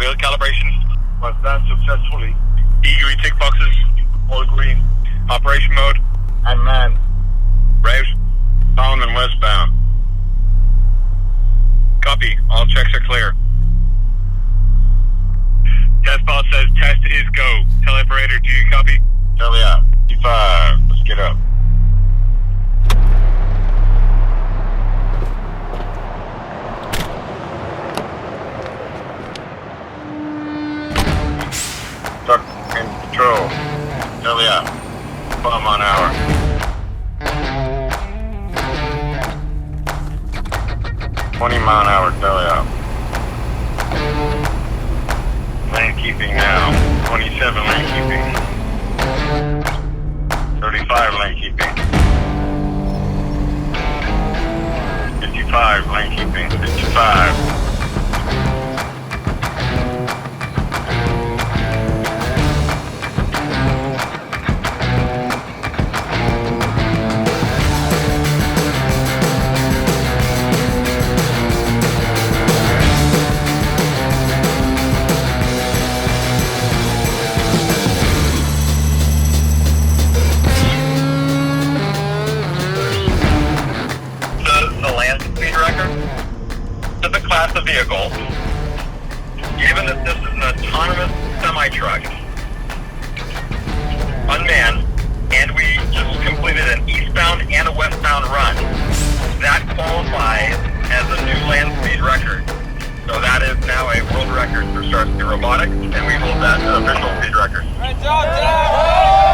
Wheel calibration Was done successfully. eagerly tick boxes. All green. Operation mode. Unmanned. Route. Selmon westbound. Copy. All checks are clear. Test pilot says test is go. Tell operator, do you copy? Tell me out. D5. Let's get up. Truck in control. Tell me out. Bomb on hour. $20 mph, tell me out. Lane keeping now. 27 lane keeping. 35 lane keeping. 55 lane keeping. 55. To the class of vehicle, given that this is an autonomous semi-truck, unmanned, and we just completed an eastbound and a westbound run, that qualifies as a new land speed record. So that is now a world record for Starsky Robotics, and we hold that official speed record. Great job, Jack!